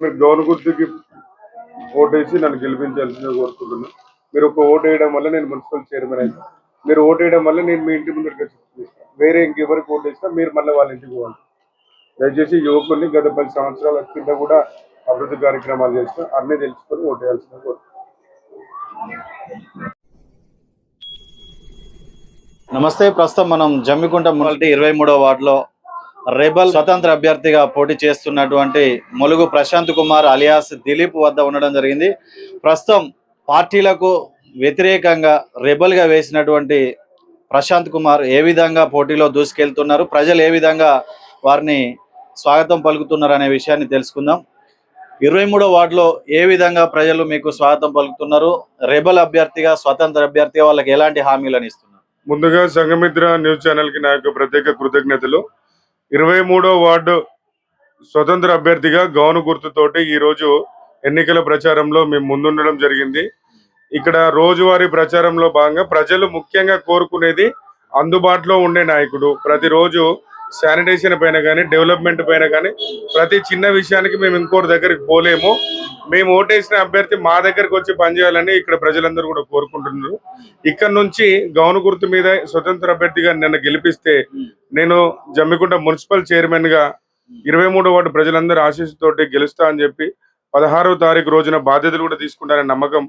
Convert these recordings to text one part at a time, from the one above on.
మీరు గౌను గుర్తుకి ఓటేసి నన్ను గెలిపించాల్సిందిగా కోరుకుంటున్నాను. మీరు ఒక ఓటు వేయడం వల్ల నేను మున్సిపల్ చైర్మన్ అయితే, మీరు ఓటు వేయడం వల్ల నేను మీ ఇంటి ముందరికి వచ్చి వేరే ఇంకెవరికి ఓటు వేసినా మీరు మళ్ళీ వాళ్ళ ఇంటికి పోవాలి. దయచేసి యువకుల్ని గత 10 సంవత్సరాల కింద కూడా అభివృద్ధి కార్యక్రమాలు చేసిన అన్నీ తెలుసుకొని ఓటు వేయాల్సిందిగా కోరుకుంటున్నాను. నమస్తే. ప్రస్తుతం మనం జమ్మికుంట మున్సిపాలిటీ 23వ వార్డులో రెబల్ స్వతంత్ర అభ్యర్థిగా పోటీ చేస్తున్నటువంటి ములుగు ప్రశాంత్ కుమార్ అలియాస్ దిలీప్ వద్ద ఉండడం జరిగింది. ప్రస్తుతం పార్టీలకు వ్యతిరేకంగా రెబల్గా వేసినటువంటి ప్రశాంత్ కుమార్ ఏ విధంగా పోటీలో దూసుకెళ్తున్నారు, ప్రజలు ఏ విధంగా వారిని స్వాగతం పలుకుతున్నారు అనే విషయాన్ని తెలుసుకుందాం. 23వ వార్డులో ఏ విధంగా ప్రజలు మీకు స్వాగతం పలుకుతున్నారు, రెబల్ అభ్యర్థిగా స్వతంత్ర అభ్యర్థిగా వాళ్ళకి ఎలాంటి హామీలను ఇస్తున్నారు? ముందుగా సంఘమిత్ర న్యూస్ ఛానల్ కి నా యొక్క ప్రత్యేక కృతజ్ఞతలు. 23వ వార్డు స్వతంత్ర అభ్యర్థిగా గౌను గుర్తుతోటి ఈరోజు ఎన్నికల ప్రచారంలో మేము ముందుండడం జరిగింది. ఇక్కడ రోజువారీ ప్రచారంలో భాగంగా ప్రజలు ముఖ్యంగా కోరుకునేది అందుబాటులో ఉండే నాయకుడు. ప్రతిరోజు శానిటేషన్ పైన కానీ డెవలప్మెంట్ పైన కానీ ప్రతి చిన్న విషయానికి మేము ఇంకోటి దగ్గరికి పోలేము. మేము ఓటేసిన అభ్యర్థి మా దగ్గరకు వచ్చి పనిచేయాలని ఇక్కడ ప్రజలందరూ కూడా కోరుకుంటున్నారు. ఇక్కడ నుంచి గౌను గుర్తు మీద స్వతంత్ర అభ్యర్థిగా నన్ను గెలిపిస్తే నేను జమ్మికుంట మున్సిపల్ చైర్మన్ గా 23వ వార్డు ప్రజలందరూ ఆశీస్సుతోటి గెలుస్తా అని చెప్పి 16వ తారీఖు రోజున బాధ్యతలు కూడా తీసుకుంటారనే నమ్మకం,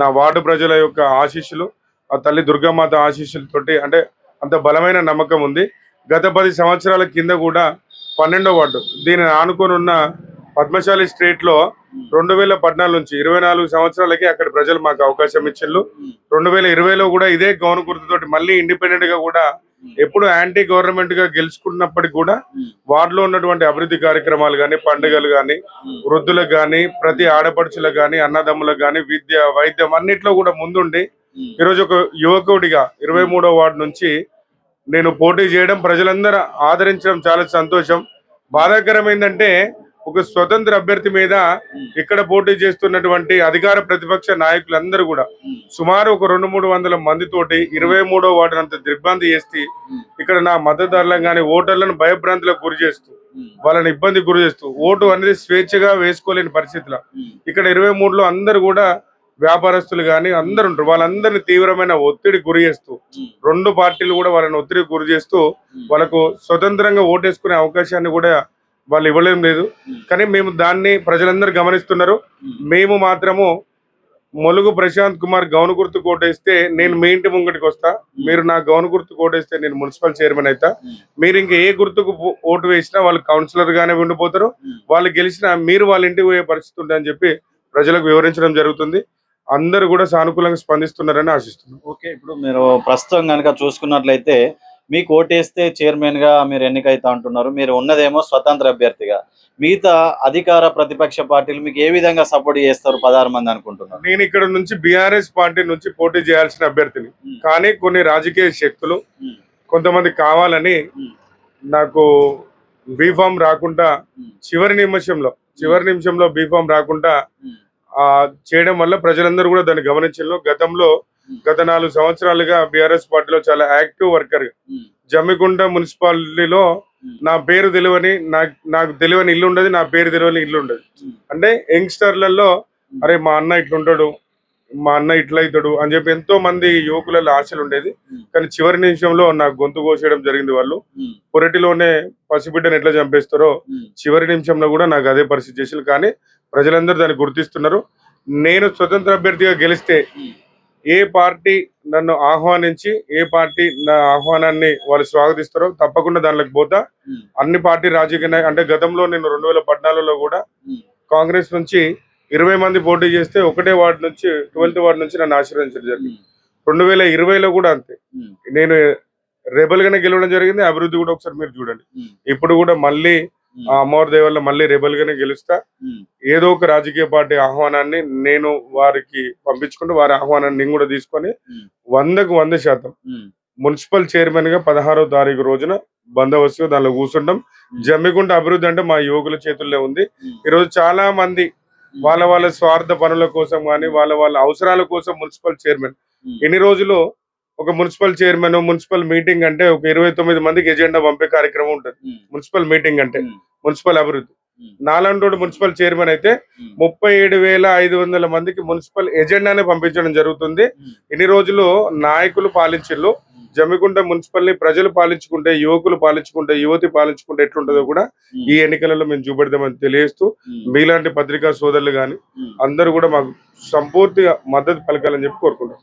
నా వార్డు ప్రజల యొక్క ఆశీస్సులు, ఆ తల్లి దుర్గామాత ఆశీస్సులతోటి అంటే అంత బలమైన నమ్మకం ఉంది. గత 10 సంవత్సరాల కింద కూడా 12వ వార్డు దీనిని ఆనుకొని ఉన్న పద్మశాలి స్ట్రీట్ లో 2014 నుంచి 24 సంవత్సరాలకి అక్కడ ప్రజలు మాకు అవకాశం ఇచ్చిండ్రు. 2020లో కూడా ఇదే గౌను గుర్తుతోటి మళ్ళీ ఇండిపెండెంట్ గా కూడా ఎప్పుడు యాంటీ గవర్నమెంట్ గా గెలుచుకున్నప్పటికీ కూడా వార్డులో ఉన్నటువంటి అభివృద్ధి కార్యక్రమాలు కానీ, పండుగలు కానీ, వృద్ధులకు కానీ, ప్రతి ఆడపడుచులకు కానీ, అన్నదమ్ములకు కానీ, విద్య వైద్యం అన్నిట్లో కూడా ముందుండి ఈరోజు ఒక యువకుడిగా 23వ వార్డు నుంచి నేను పోటీ చేయడం, ప్రజలందరూ ఆదరించడం చాలా సంతోషం. బాధాకరం ఏంటంటే ఒక స్వతంత్ర అభ్యర్థి మీద ఇక్కడ పోటీ చేస్తున్నటువంటి అధికార ప్రతిపక్ష నాయకులందరూ కూడా సుమారు ఒక 200-300 మందితోటి 23వ వార్డు అంత దిగ్భ్రాంతి చేసి ఇక్కడ నా మద్దతుదారులను కానీ ఓటర్లను భయభ్రాంతులకు గురి చేస్తూ వాళ్ళని ఇబ్బంది గురి చేస్తూ ఓటు అనేది స్వేచ్ఛగా వేసుకోలేని పరిస్థితులు ఇక్కడ 23లో అందరూ కూడా వ్యాపారస్తులు కానీ అందరు ఉంటారు. వాళ్ళందరినీ తీవ్రమైన ఒత్తిడి గురి చేస్తూ 2 పార్టీలు కూడా వాళ్ళని ఒత్తిడి గురి చేస్తూ వాళ్ళకు స్వతంత్రంగా ఓటేసుకునే అవకాశాన్ని కూడా వాళ్ళు ఇవ్వలేం లేదు. కానీ మేము దాన్ని ప్రజలందరూ గమనిస్తున్నారు. మేము మాత్రము ములుగు ప్రశాంత్ కుమార్ గౌను గుర్తు కోటేస్తే నేను మీ ఇంటి ముంగటికి వస్తా, మీరు నా గౌను గుర్తు కోటేస్తే నేను మున్సిపల్ చైర్మన్ అవుతా, మీరు ఇంకా ఏ గుర్తుకు ఓటు వేసినా వాళ్ళు కౌన్సిలర్ గానే ఉండిపోతారు, వాళ్ళు గెలిచినా మీరు వాళ్ళ ఇంటికి పోయే పరిస్థితి ఉంటుందని చెప్పి ప్రజలకు వివరించడం జరుగుతుంది. అందరూ కూడా సానుకూలంగా స్పందిస్తున్నారని ఆశిస్తున్నాం. ఓకే, ఇప్పుడు మీరు ప్రస్తుతం కనుక చూసుకున్నట్లయితే మీకు ఓటేస్తే చైర్మన్ గా మీరు ఎన్నికైతా అంటున్నారు. మీరు ఉన్నదేమో స్వతంత్ర అభ్యర్థిగా, మిగతా అధికార ప్రతిపక్ష పార్టీలు మీకు ఏ విధంగా సపోర్ట్ చేస్తారు 16 మంది అనుకుంటున్నారు? నేను ఇక్కడ నుంచి బీఆర్ఎస్ పార్టీ నుంచి పోటీ చేయాల్సిన అభ్యర్థిని, కానీ కొన్ని రాజకీయ శక్తులు కొంతమంది కావాలని నాకు బీఫామ్ రాకుండా చివరి నిమిషంలో బీఫామ్ రాకుండా చేయడం వల్ల ప్రజలందరూ కూడా దాన్ని గమనించారు. గత 4 సంవత్సరాలుగా బీఆర్ఎస్ పార్టీలో చాలా యాక్టివ్ వర్కర్ గా జమ్మికుంట మున్సిపాలిటీలో నా పేరు తెలియని నాకు తెలియని ఇల్లు ఉండదు, నా పేరు తెలియని ఇల్లు ఉండదు. అంటే యంగ్స్టర్లలో అరే మా అన్న ఇట్లుంటాడు, మా అన్న ఇట్లా అవుతాడు అని చెప్పి ఎంతో మంది యువకులలో ఆశలు ఉండేది. కానీ చివరి నిమిషంలో నాకు గొంతు కోసేయడం జరిగింది. వాళ్ళు పొరటిలోనే పసిబిడ్డను ఎట్లా చంపేస్తారో చివరి నిమిషంలో కూడా నాకు అదే పరిస్థితి చేసారు. కానీ ప్రజలందరూ దాన్ని గుర్తిస్తున్నారు. నేను స్వతంత్ర అభ్యర్థిగా గెలిస్తే ఏ పార్టీ నన్ను ఆహ్వానించి ఏ పార్టీ నా ఆహ్వానాన్ని వాళ్ళు స్వాగతిస్తారో తప్పకుండా దానిలోకి పోతా. అన్ని పార్టీ రాజకీయ అంటే గతంలో నేను 2014లో కూడా కాంగ్రెస్ నుంచి 20 మంది పోటీ చేస్తే ఒకటే వార్డు నుంచి 12th వార్డు నుంచి నన్ను ఆశీర్వదించడం జరిగింది. 2020లో కూడా అంతే, నేను రెబల్ గానే గెలవడం జరిగింది. అభివృద్ధి కూడా ఒకసారి మీరు చూడండి. ఇప్పుడు కూడా మళ్ళీ అమ్మవారి దేవల్ల మళ్ళీ రెబల్ గానే గెలుస్తా. ఏదో ఒక రాజకీయ పార్టీ ఆహ్వానాన్ని నేను వారికి పంపించుకుంటూ వారి ఆహ్వానాన్ని నేను కూడా తీసుకొని 100కు 100% మున్సిపల్ చైర్మన్ గా 16వ తారీఖు రోజున బందోబస్తుగా దానిలో కూర్చుంటాం. జమ్మికుంట అభివృద్ధి అంటే మా యువకుల చేతుల్లో ఉంది. ఈరోజు చాలా మంది వాళ్ళ స్వార్థ పనుల కోసం కానీ వాళ్ళ అవసరాల కోసం మున్సిపల్ చైర్మన్ ఎన్ని రోజులు ఒక మున్సిపల్ చైర్మన్ మున్సిపల్ మీటింగ్ అంటే ఒక 29 మందికి ఎజెండా పంపే కార్యక్రమం ఉంటుంది. మున్సిపల్ మీటింగ్ అంటే మున్సిపల్ అభివృద్ధి నాలంటోడు మున్సిపల్ చైర్మన్ అయితే 37,500 మందికి మున్సిపల్ ఎజెండానే పంపించడం జరుగుతుంది. ఇన్ని రోజులు నాయకులు పాలించిళ్ళు, జమ్మికుంట మున్సిపల్ ని ప్రజలు పాలించుకుంటే, యువకులు పాలించుకుంటే, యువతి పాలించుకుంటే ఎట్లుంటుందో కూడా ఈ ఎన్నికలలో మేము చూపెడదామని తెలియజేస్తూ మీలాంటి పత్రికా సోదరులు కానీ అందరూ కూడా మాకు సంపూర్తిగా మద్దతు పలకాలని చెప్పి కోరుకుంటాం.